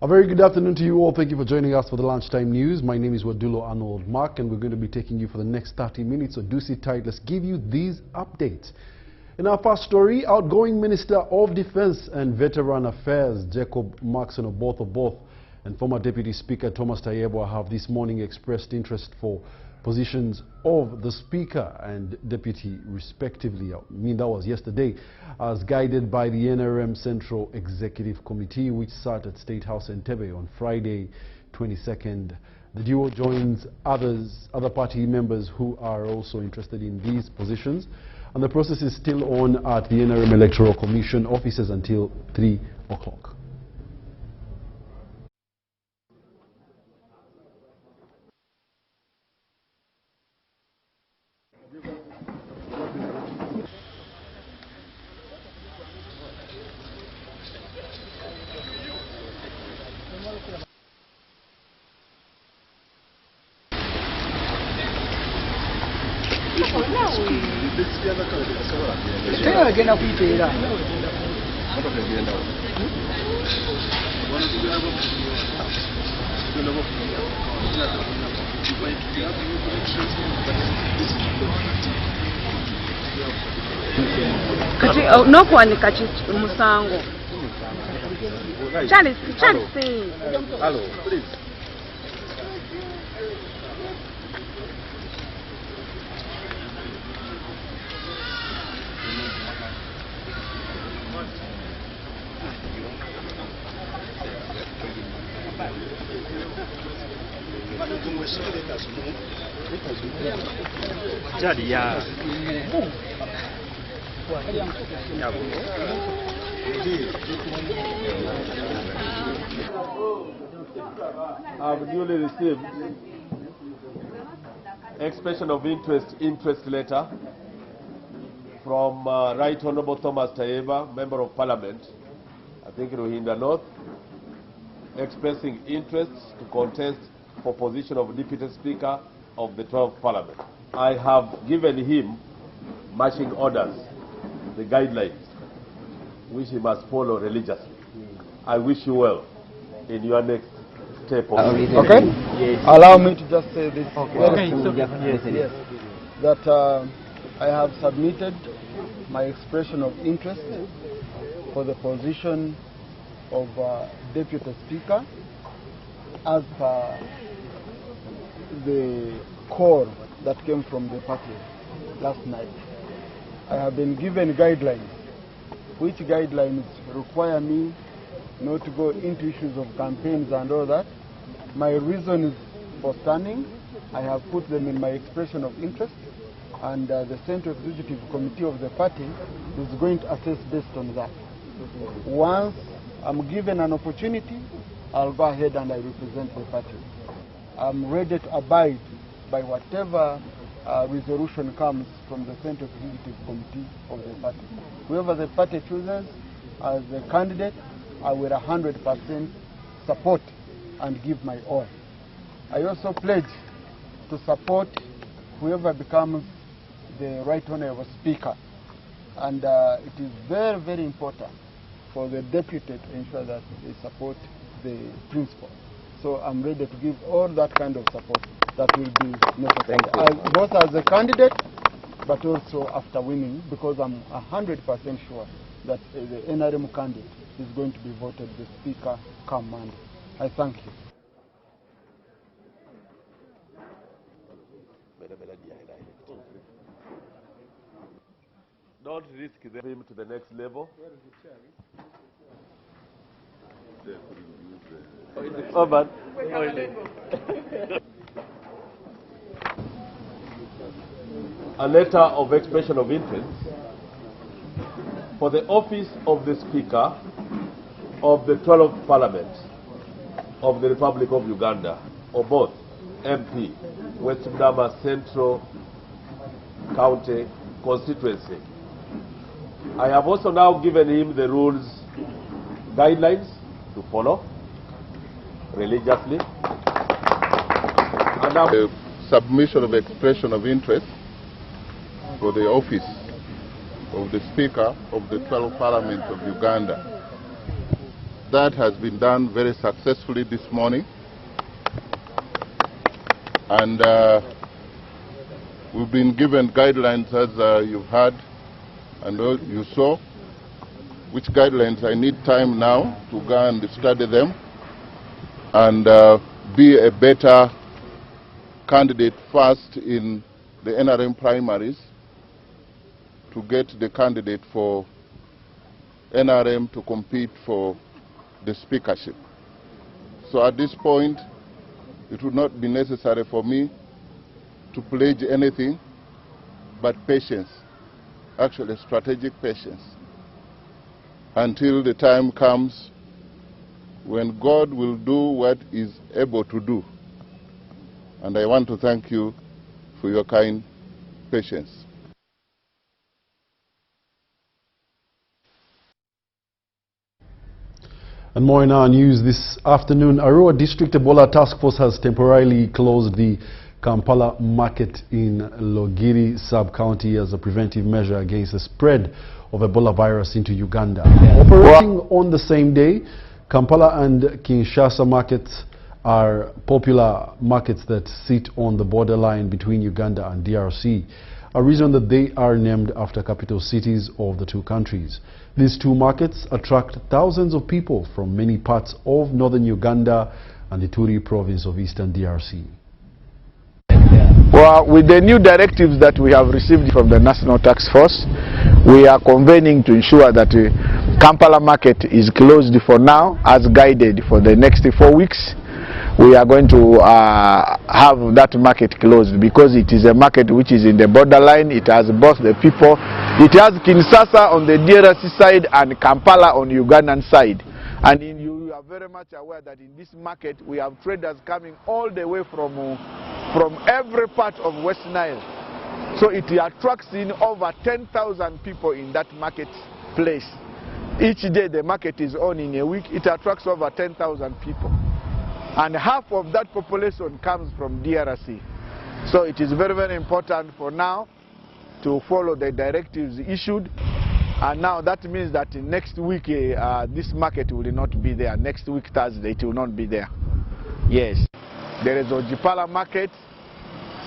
A very good afternoon to you all. Thank you for joining us for the lunchtime news. My name is Wadulo Arnold Mark, and we're going to be taking you for the next 30 minutes. So do sit tight. Let's give you these updates. In our first story, outgoing Minister of Defense and Veteran Affairs Jacob Maxon Oboth and former Deputy Speaker Thomas Tayebwa have this morning expressed interest for positions of the Speaker and Deputy respectively. I mean, that was yesterday, as guided by the NRM Central Executive Committee, which sat at State House Entebbe on Friday 22nd. The duo joins other party members who are also interested in these positions, and the process is still on at the NRM Electoral Commission offices until 3 o'clock. No kuandika musango. Charles say. Hello, please. I've newly received expression of interest letter from Right Honorable Thomas Tayebwa, Member of Parliament, I think Ruhinda North, expressing interest to contest for position of Deputy Speaker of the 12th Parliament. I have given him marching orders, the guidelines, which he must follow religiously. I wish you well in your next step. Okay? Yes. Allow me to just say this. Okay. Yes. That I have submitted my expression of interest for the position of Deputy Speaker as per the call that came from the party last night. I have been given guidelines, which guidelines require me not to go into issues of campaigns and all that. My reasons for standing, I have put them in my expression of interest, and the Central Executive Committee of the party is going to assess based on that. Once I'm given an opportunity, I'll go ahead and I represent the party. I'm ready to abide by whatever resolution comes from the Central Executive Committee of the party. Whoever the party chooses as a candidate, I will 100% support and give my all. I also pledge to support whoever becomes the Right Honourable Speaker. And it is very, very important for the deputy to ensure that they support the principal. So I'm ready to give all that kind of support that will be necessary, both as a candidate, but also after winning, because I'm 100% sure that the NRM candidate is going to be voted the Speaker come Monday. I thank you. Don't risk him to the next level. A letter of expression of interest for the office of the Speaker of the 12th Parliament of the Republic of Uganda, or both MP, West Budama Central County constituency. I have also now given him the rules, guidelines to follow religiously. And now submission of expression of interest for the office of the Speaker of the 12th Parliament of Uganda. that has been done very successfully this morning. And we've been given guidelines, as you've heard and you saw, which guidelines I need time now to go and study them and be a better candidate first in the NRM primaries to get the candidate for NRM to compete for the speakership. So at this point, it would not be necessary for me to pledge anything but patience, actually strategic patience, until the time comes when God will do what He is able to do. And I want to thank you for your kind patience. And more in our news this afternoon, Arua District Ebola Task Force has temporarily closed the Kampala market in Logiri sub-county as a preventive measure against the spread of Ebola virus into Uganda. Operating on the same day, Kampala and Kinshasa markets are popular markets that sit on the borderline between Uganda and DRC, a reason that they are named after capital cities of the two countries. These two markets attract thousands of people from many parts of northern Uganda and the Turi province of eastern DRC. Well, with the new directives that we have received from the National Task Force, we are convening to ensure that Kampala market is closed for now, as guided for the next 4 weeks. We are going to have that market closed because it is a market which is in the borderline. It has both the people. It has Kinshasa on the DRC side and Kampala on Ugandan side. And you are very much aware that in this market we have traders coming all the way from every part of West Nile. So it attracts in over 10,000 people in that marketplace. Each day the market is on in a week, it attracts over 10,000 people. And half of that population comes from DRC. So it is very, very important for now to follow the directives issued. And now that means that next week this market will not be there. Next week Thursday it will not be there. Yes. There is Ojipala market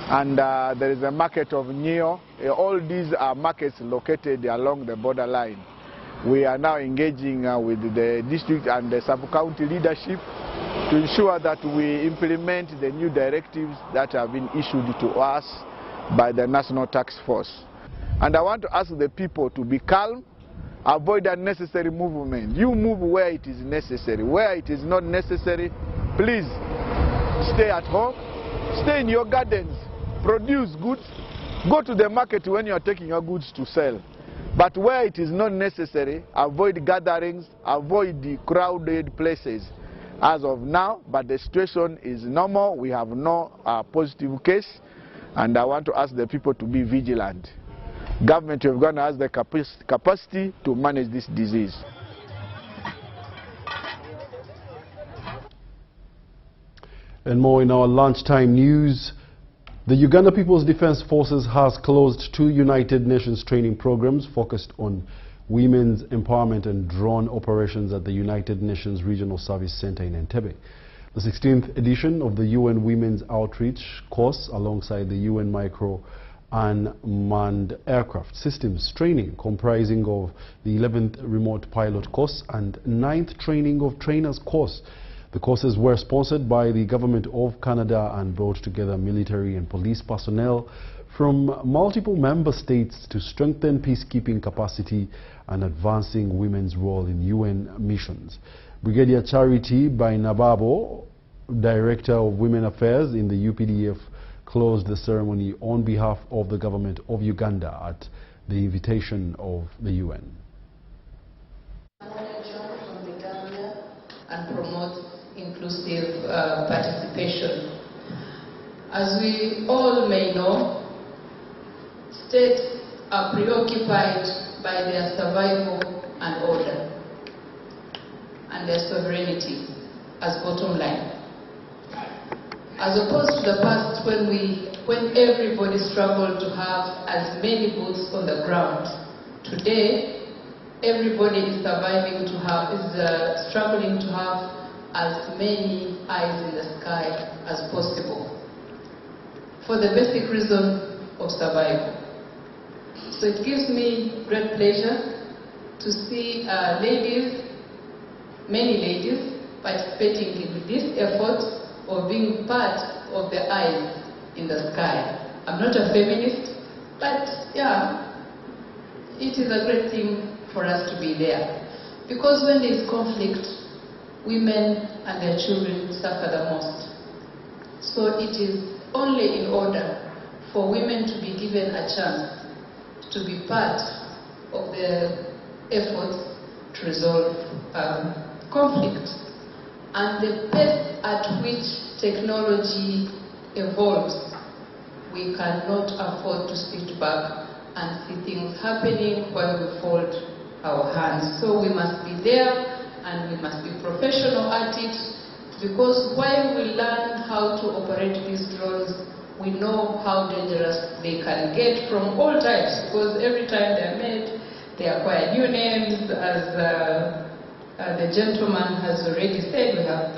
and there is a market of Neo. All these are markets located along the borderline. We are now engaging with the district and the sub-county leadership to ensure that we implement the new directives that have been issued to us by the National Task Force. And I want to ask the people to be calm, avoid unnecessary movement. You move where it is necessary. Where it is not necessary, please stay at home, stay in your gardens, produce goods, go to the market when you are taking your goods to sell. But where it is not necessary, avoid gatherings, avoid the crowded places. As of now, but the situation is normal. We have no positive case, and I want to ask the people to be vigilant. Government of Uganda has the capacity to manage this disease. And more in our lunchtime news. The Uganda People's Defense Forces has closed 2 United Nations training programs focused on women's empowerment and drone operations at the United Nations Regional Service Center in Entebbe. The 16th edition of the UN Women's Outreach course, alongside the UN Micro and Manned Aircraft Systems training, comprising of the 11th Remote Pilot course and 9th Training of Trainers course. The courses were sponsored by the Government of Canada and brought together military and police personnel from multiple member states to strengthen peacekeeping capacity and advancing women's role in UN missions. Brigadier Charity Bainababo, Director of Women Affairs in the UPDF, closed the ceremony on behalf of the Government of Uganda at the invitation of the UN. And promote inclusive participation. As we all may know, states are preoccupied by their survival and order and their sovereignty as bottom line. As opposed to the past when everybody struggled to have as many boots on the ground, today everybody is struggling to have as many eyes in the sky as possible, for the basic reason of survival. So it gives me great pleasure to see many ladies participating in this effort of being part of the eyes in the sky. I'm not a feminist, but yeah, it is a great thing for us to be there. Because when there is conflict, women and their children suffer the most. So it is only in order for women to be given a chance to be part of the efforts to resolve conflict. And the pace at which technology evolves, we cannot afford to sit back and see things happening while we fold our hands. So we must be there, and we must be professional at it, because while we learn how to operate these drones, we know how dangerous they can get from all types, because every time they're made, they acquire new names. As the gentleman has already said, we have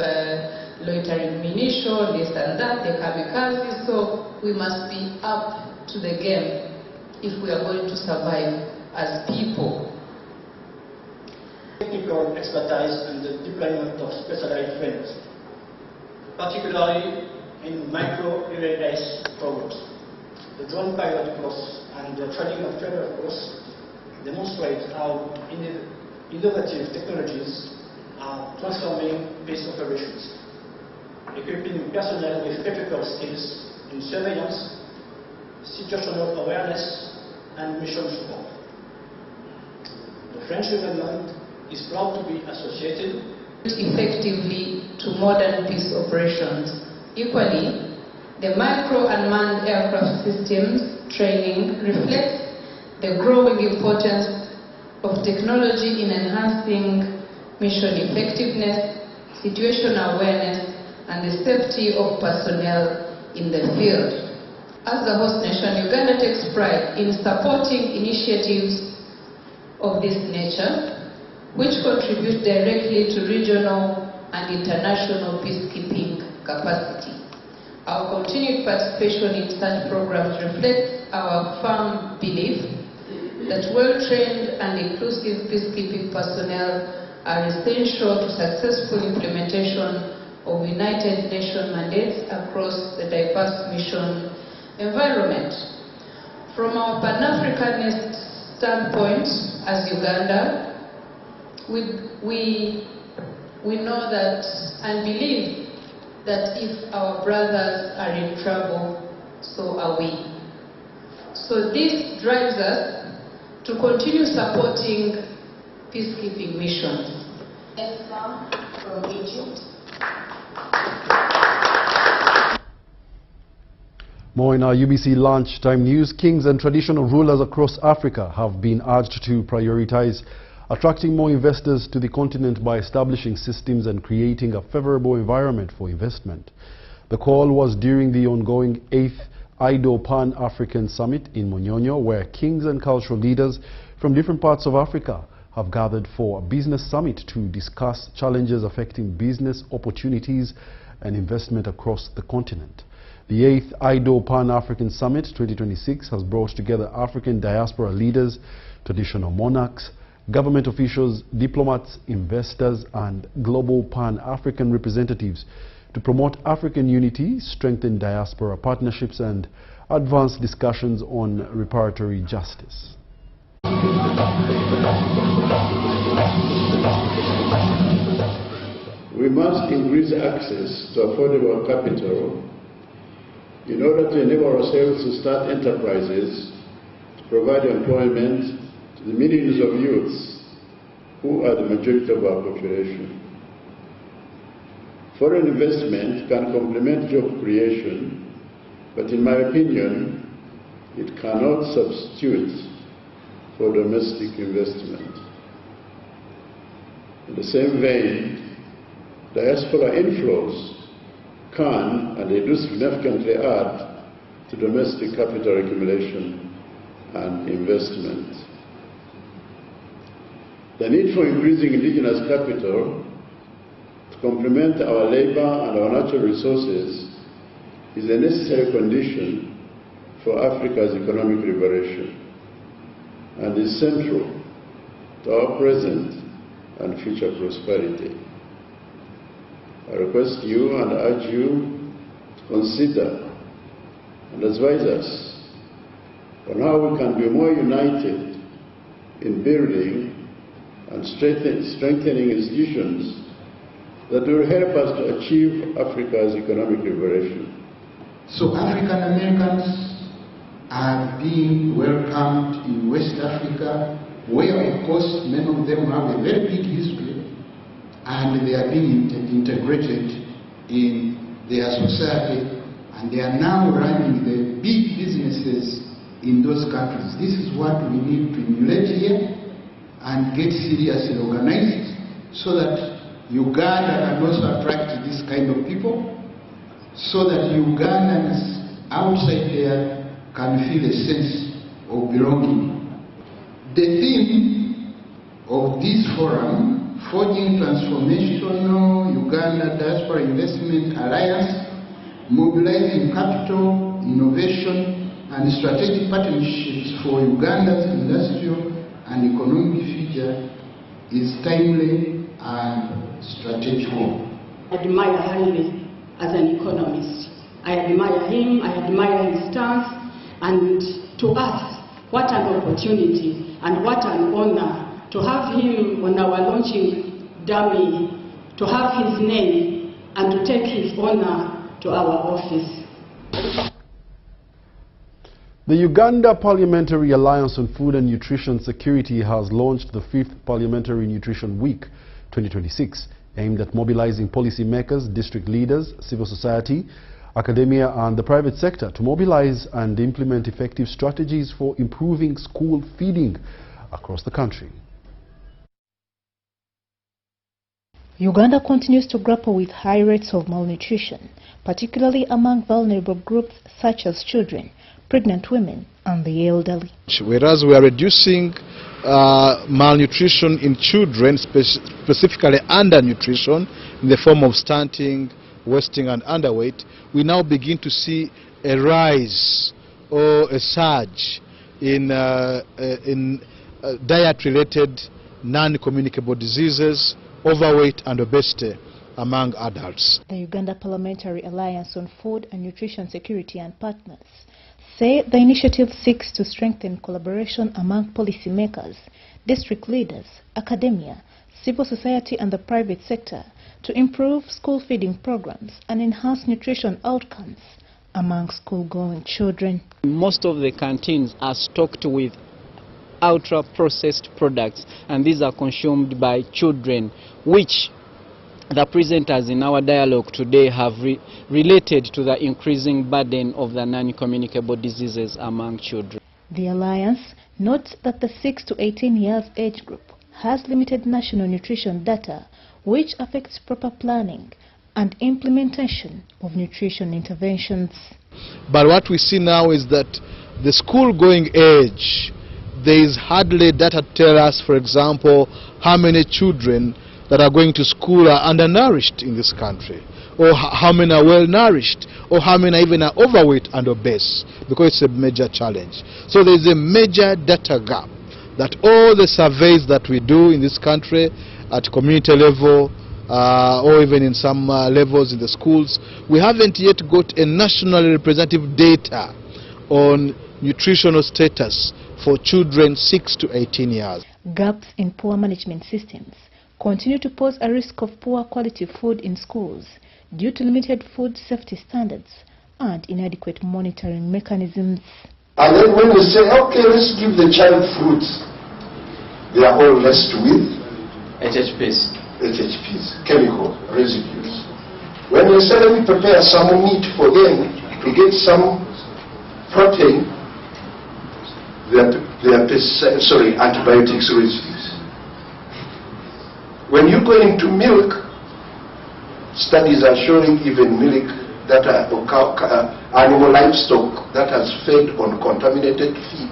loitering munition, this and that, the kamikazes. So we must be up to the game if we are going to survive as people. Technical expertise and the deployment of specialized frames, particularly in micro-relay-based programs. The drone pilot course and the training of trainer course demonstrate how innovative technologies are transforming peace operations, equipping personnel with critical skills in surveillance, situational awareness, and mission support. The French government is proud to be associated effectively to modern peace operations. Equally, the micro and manned aircraft systems training reflects the growing importance of technology in enhancing mission effectiveness, situational awareness, and the safety of personnel in the field. As the host nation, Uganda takes pride in supporting initiatives of this nature, which contribute directly to regional and international peacekeeping capacity. Our continued participation in such programs reflects our firm belief that well-trained and inclusive peacekeeping personnel are essential to successful implementation of United Nations mandates across the diverse mission environment. From our Pan-Africanist standpoint as Uganda, we know that and believe that if our brothers are in trouble, so are we. So this drives us to continue supporting peacekeeping missions. From Egypt. More in our UBC lunchtime news. Kings and traditional rulers across Africa have been urged to prioritize attracting more investors to the continent by establishing systems and creating a favorable environment for investment. The call was during the ongoing 8th IDO Pan-African Summit in Munyonyo, where kings and cultural leaders from different parts of Africa have gathered for a business summit to discuss challenges affecting business opportunities and investment across the continent. The 8th IDO Pan-African Summit 2026 has brought together African diaspora leaders, traditional monarchs, government officials, diplomats, investors, and global Pan-African representatives to promote African unity, strengthen diaspora partnerships, and advance discussions on reparatory justice. We must increase access to affordable capital in order to enable ourselves to start enterprises, to provide employment to the millions of youths who are the majority of our population. Foreign investment can complement job creation, but in my opinion, it cannot substitute for domestic investment. In the same vein, diaspora inflows can, and they do significantly add to domestic capital accumulation and investment. The need for increasing indigenous capital to complement our labor and our natural resources is a necessary condition for Africa's economic liberation and is central to our present and future prosperity. I request you and urge you to consider and advise us on how we can be more united in building and strengthening institutions that will help us to achieve Africa's economic liberation. So African Americans are being welcomed in West Africa, where of course many of them have a very big history, and they are being integrated in their society, and they are now running the big businesses in those countries. This is what we need to emulate here and get seriously organized so that Uganda can also attract this kind of people, so that Ugandans outside there can feel a sense of belonging. The theme of this forum, Forging Transformational Uganda Diaspora Investment Alliance, Mobilizing Capital, Innovation and Strategic Partnerships for Uganda's Industrial and Economic Future, is timely and strategical. I admire highly as an economist. I admire him, I admire his stance, and to us, what an opportunity and what an honor to have him on our launching dummy, to have his name and to take his honor to our office. The Uganda Parliamentary Alliance on Food and Nutrition Security has launched the 5th Parliamentary Nutrition Week 2026, aimed at mobilizing policymakers, district leaders, civil society, academia and the private sector to mobilize and implement effective strategies for improving school feeding across the country. Uganda continues to grapple with high rates of malnutrition, particularly among vulnerable groups such as children, pregnant women and the elderly. Whereas we are reducing malnutrition in children, specifically undernutrition, in the form of stunting, wasting and underweight, we now begin to see a rise or a surge in diet-related non-communicable diseases, overweight and obesity among adults. The Uganda Parliamentary Alliance on Food and Nutrition Security and partners say the initiative seeks to strengthen collaboration among policymakers, district leaders, academia, civil society and the private sector to improve school feeding programs and enhance nutrition outcomes among school-going children. Most of the canteens are stocked with ultra-processed products, and these are consumed by children, which the presenters in our dialogue today have related to the increasing burden of the non-communicable diseases among children. The Alliance notes that the 6 to 18 years age group has limited national nutrition data, which affects proper planning and implementation of nutrition interventions. But what we see now is that the school-going age, there is hardly data to tell us, for example, how many children that are going to school are undernourished in this country, or how many are well-nourished, or how many even are overweight and obese, because it's a major challenge. So there is a major data gap that all the surveys that we do in this country at community level, or even in some levels in the schools, we haven't yet got a nationally representative data on nutritional status for children 6 to 18 years. Gaps in poor management systems continue to pose a risk of poor quality food in schools due to limited food safety standards and inadequate monitoring mechanisms. And then when we say, okay, let's give the child fruits, they are all laced with HHPs, chemical residues. When we say, let me prepare some meat for them to get some protein, they are antibiotics residues. When you go into milk, studies are showing even milk that are animal livestock that has fed on contaminated feed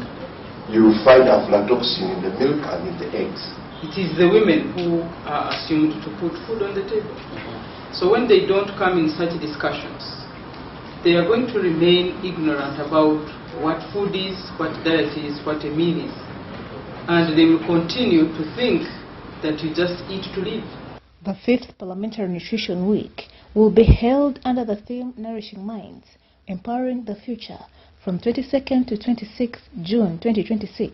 you find aflatoxin in the milk and in the eggs. It is the women who are assumed to put food on the table. So when they don't come in such discussions, they are going to remain ignorant about what food is, what diet is, what a meal is. And they will continue to think that you just eat to live. The 5th Parliamentary Nutrition Week will be held under the theme Nourishing Minds, Empowering the Future from 22nd to 26th June 2026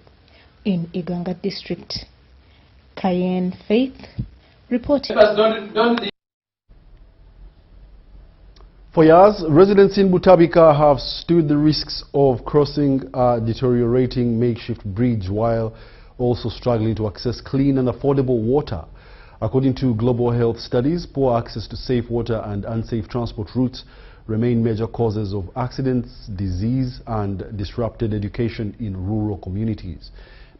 in Iganga District. Cayenne Faith reporting. For years, residents in Butabika have stood the risks of crossing a deteriorating makeshift bridge while also struggling to access clean and affordable water. According to global health studies, poor access to safe water and unsafe transport routes remain major causes of accidents, disease and disrupted education in rural communities.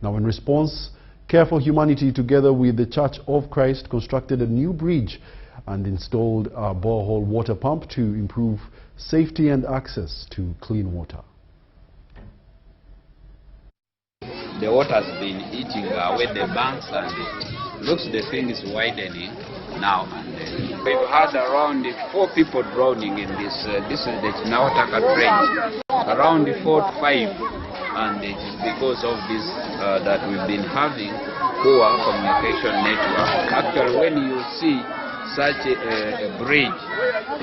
Now, in response, Care for Humanity together with the Church of Christ constructed a new bridge and installed a borehole water pump to improve safety and access to clean water. The water has been eating away the banks, and it looks the thing is widening now. And we've had around 4 people drowning in this is the Chinawataka drain, around 4 to 5, and it is because of this that we've been having poor communication network. Actually, when you see such a bridge,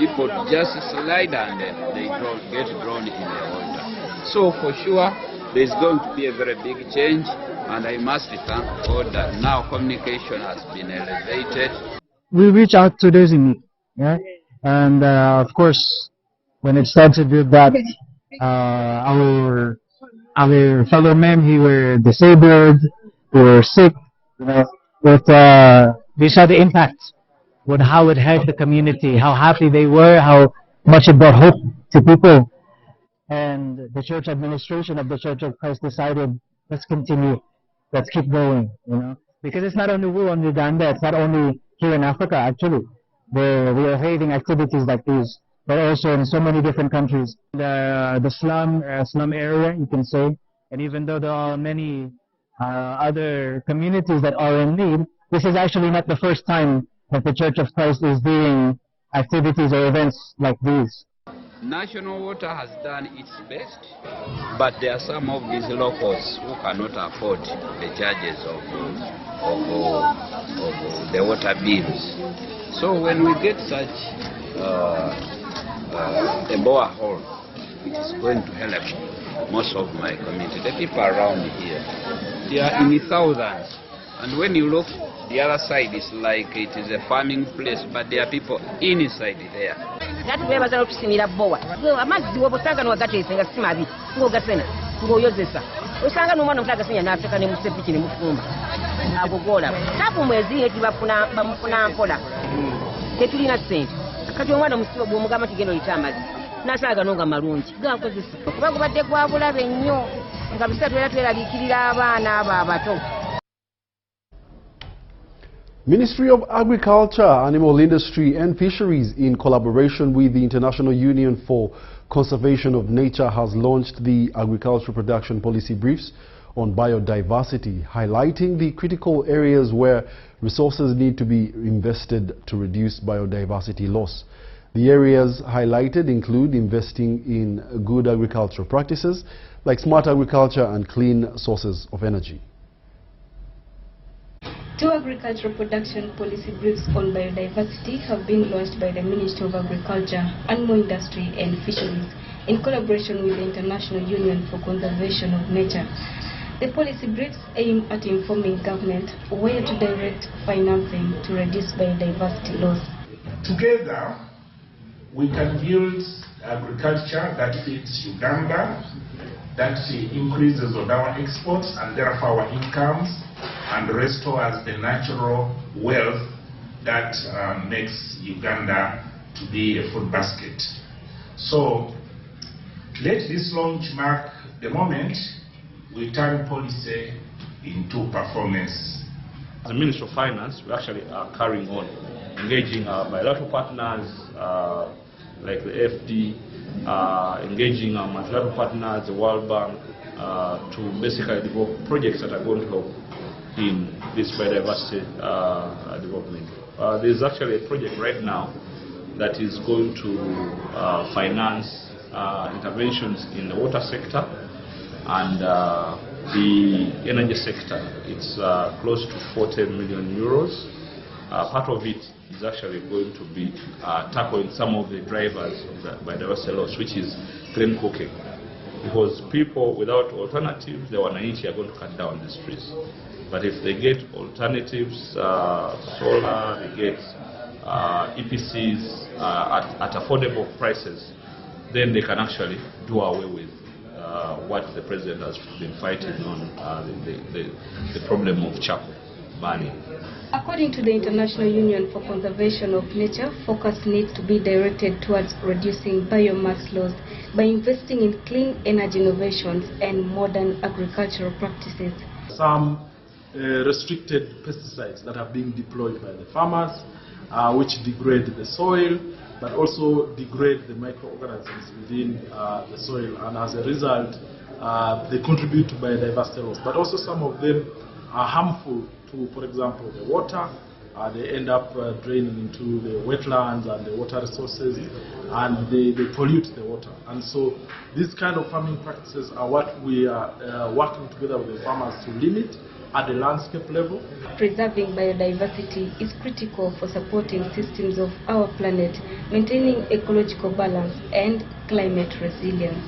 people just slide and they get drawn in the water. So for sure, there's going to be a very big change, and I must thank God that now communication has been elevated. We reach out to those in need, yeah? And of course, when it started with that, our fellow men who were disabled, who were sick, you know, but we saw the impact with how it helped the community, how happy they were, how much it brought hope to people. And the church administration of the Church of Christ decided, let's continue, let's keep going, you know, because it's not only we in Uganda, it's not only here in Africa actually. We are having activities like these, but also in so many different countries. The slum area, you can say, and even though there are many other communities that are in need, this is actually not the first time that the Church of Christ is doing activities or events like these. National Water has done its best, but there are some of these locals who cannot afford the charges of the water bills. So when we get such a borehole, it is going to help most of my community. The people around here, they are in the thousands. And when you look, the other side is like it is a farming place, but there are people inside there. Ministry of Agriculture, Animal Industry and Fisheries, in collaboration with the International Union for Conservation of Nature, has launched the Agricultural Production Policy Briefs on biodiversity, highlighting the critical areas where resources need to be invested to reduce biodiversity loss. The areas highlighted include investing in good agricultural practices like smart agriculture and clean sources of energy. 2 agricultural production policy briefs on biodiversity have been launched by the Ministry of Agriculture, Animal Industry and Fisheries in collaboration with the International Union for Conservation of Nature. The policy briefs aim at informing government where to direct financing to reduce biodiversity loss. Together, we can build agriculture that fits Uganda, that increases on our exports and therefore our incomes, and restores the natural wealth that makes Uganda to be a food basket. So let this launch mark the moment we turn policy into performance. As a Ministry of Finance, we actually are carrying on, engaging our bilateral partners like the FD, engaging our multilateral partners, the World Bank, to basically develop projects that are going to help in this biodiversity development. There's actually a project right now that is going to finance interventions in the water sector and the energy sector. It's close to 40 million euros. Part of it is actually going to be tackling some of the drivers of the biodiversity loss, which is clean cooking. Because people without alternatives, the wananchi are going to cut down these trees. But if they get alternatives, solar, they get EPCs at affordable prices, then they can actually do away with what the president has been fighting on, the problem of charcoal burning. According to the International Union for Conservation of Nature, focus needs to be directed towards reducing biomass loss by investing in clean energy innovations and modern agricultural practices. Some restricted pesticides that are being deployed by the farmers, which degrade the soil, but also degrade the microorganisms within the soil, and as a result, they contribute to biodiversity loss. But also some of them are harmful to, for example, the water. They end up draining into the wetlands and the water resources, and they pollute the water. And so these kind of farming practices are what we are working together with the farmers to limit at the landscape level. Preserving biodiversity is critical for supporting systems of our planet, maintaining ecological balance and climate resilience.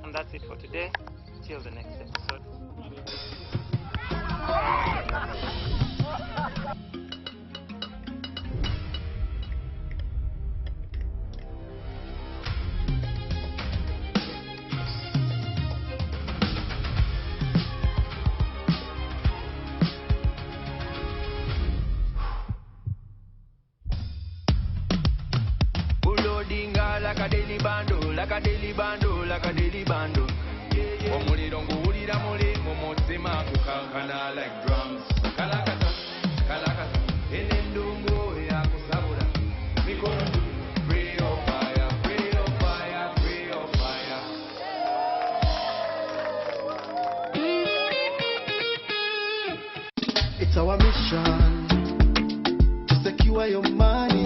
And that's it for today. Till the next episode. Like a daily bando, like a daily bando, like a daily bando. Omuliro nguwulira muli mu mutima kukankana like drums. Kalakata, kalakata, enendungu yakusabula. Mikono free of fire, free of fire, free of fire. It's our mission to secure your money.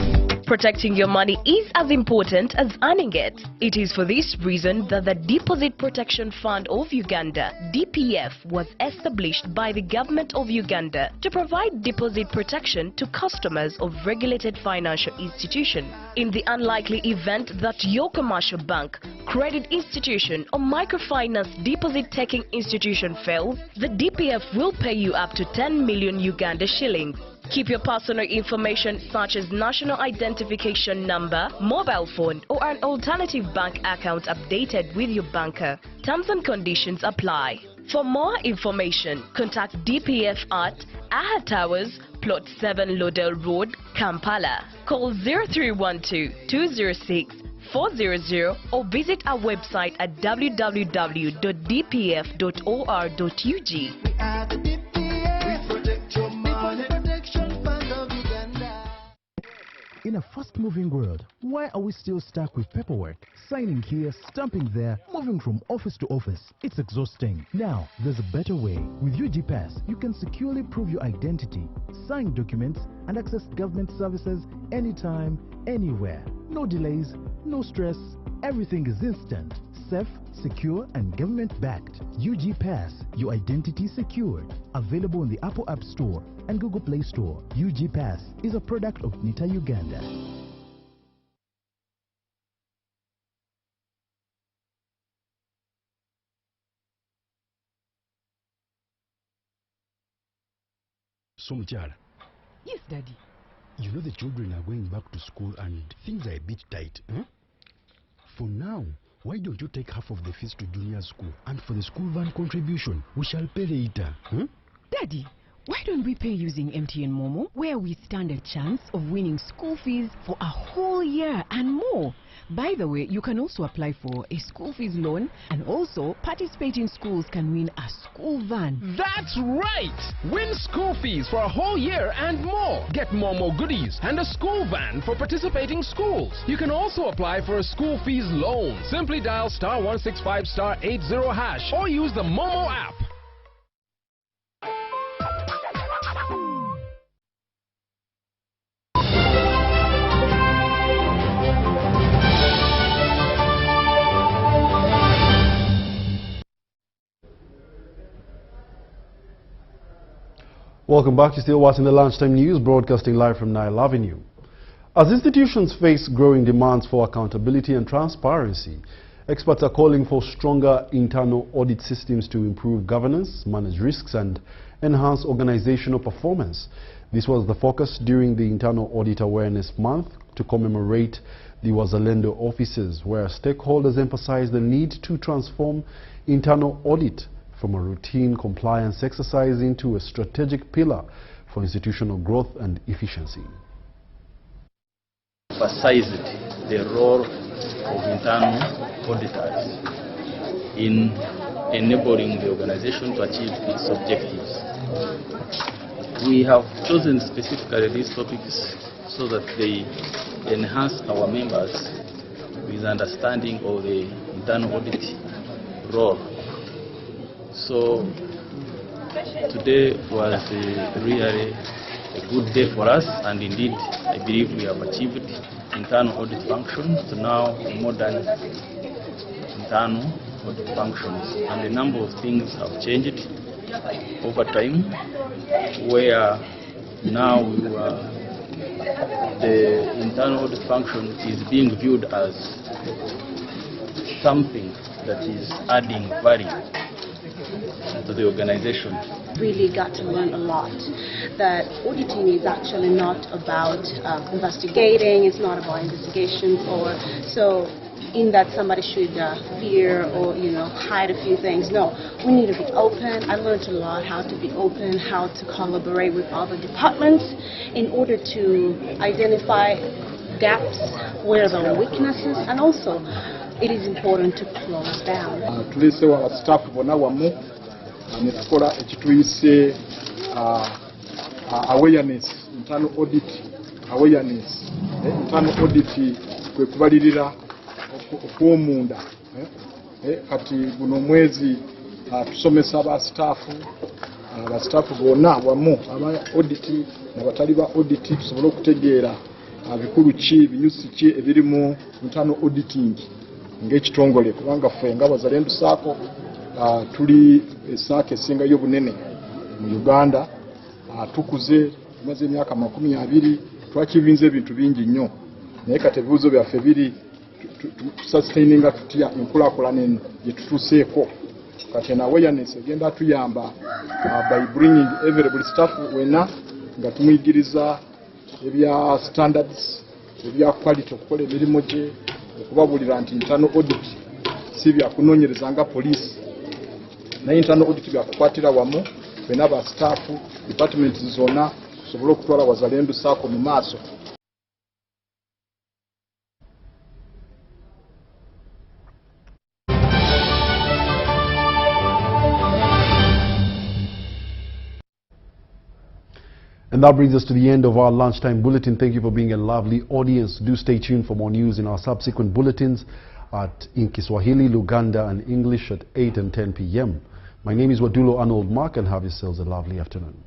Protecting your money is as important as earning it. It is for this reason that the Deposit Protection Fund of Uganda, DPF, was established by the government of Uganda to provide deposit protection to customers of regulated financial institutions. In the unlikely event that your commercial bank, credit institution or microfinance deposit-taking institution fails, the DPF will pay you up to 10 million Uganda shillings. Keep your personal information such as national identification number, mobile phone or an alternative bank account updated with your banker. Terms and conditions apply. For more information, contact DPF at Aha Towers, Plot 7 Lodell Road, Kampala. Call 0312-206-400 or visit our website at www.dpf.or.ug. In a fast-moving world, why are we still stuck with paperwork? Signing here, stamping there, moving from office to office. It's exhausting. Now, there's a better way. With UG Pass, you can securely prove your identity, sign documents, and access government services anytime, anywhere. No delays, no stress. Everything is instant, safe, secure, and government-backed. UG Pass, your identity secured. Available in the Apple App Store and Google Play Store. UG Pass is a product of NITA Uganda. So, Muchara. Yes, Daddy. You know the children are going back to school and things are a bit tight. Huh? For now, why don't you take half of the fees to junior school? And for the school van contribution, we shall pay later. Huh? Daddy, why don't we pay using MTN Momo, where we stand a chance of winning school fees for a whole year and more? By the way, you can also apply for a school fees loan, and also participating schools can win a school van. That's right! Win school fees for a whole year and more. Get more goodies and a school van for participating schools. You can also apply for a school fees loan. Simply dial *165*80# or use the Momo app. Welcome back. You're still watching the Lunchtime News, broadcasting live from Nile Avenue. As institutions face growing demands for accountability and transparency, experts are calling for stronger internal audit systems to improve governance, manage risks, and enhance organizational performance. This was the focus during the Internal Audit Awareness Month to commemorate the Wazalendo offices, where stakeholders emphasized the need to transform internal audit from a routine compliance exercise into a strategic pillar for institutional growth and efficiency. Emphasized the role of internal auditors in enabling the organization to achieve its objectives. We have chosen specifically these topics so that they enhance our members with understanding of the internal audit role. So today was really a good day for us, and indeed I believe we have achieved internal audit functions to now modern internal audit functions, and a number of things have changed over time, where now the internal audit function is being viewed as something that is adding value to the organization. Really got to learn a lot. That auditing is actually not about investigating, it's not about investigations, or so in that somebody should fear or hide a few things. No, we need to be open. I learned a lot how to be open, how to collaborate with other departments in order to identify gaps, where there are weaknesses, and also it is important to close down. Tulisewa wa staff bona wamu netukola ekituyise awareness, internal audit awareness. Internal audit kwe kubalirira okwomunda kati guno mwezi tusomesa ba staff bonna wamu aba audit nabatali ba audit tusobola okutegeera bikulu ki binyusi ki ebiri mu internal auditing ng'ekitongole, kubanga ffe nga Wazalendo Sacco tuli esaako esingayo obunene mu Uganda. Tukuze tumaze emyaka 20, twakibinza ebintu bingi nnyo, naye kati ebibuuzo byaffe biri tusustaininga tutya enkulaakulana eno gye tutuuseeko. Kati na awareness egenda tuyamba by bringing every staff wena nga tumuyigiriza ebya standards, ebya quality okukola emirimu gye, okubabulira nti internal audit si bya kunoonyereza nga police, naye internal audit bya kukwatira wamu bena ba staff departments zonna kusobola okutwala Wazalendo Sacco mu maaso. And that brings us to the end of our lunchtime bulletin. Thank you for being a lovely audience. Do stay tuned for more news in our subsequent bulletins in Kiswahili, Luganda and English at 8 and 10 p.m. My name is Wadulo Arnold Mark, and have yourselves a lovely afternoon.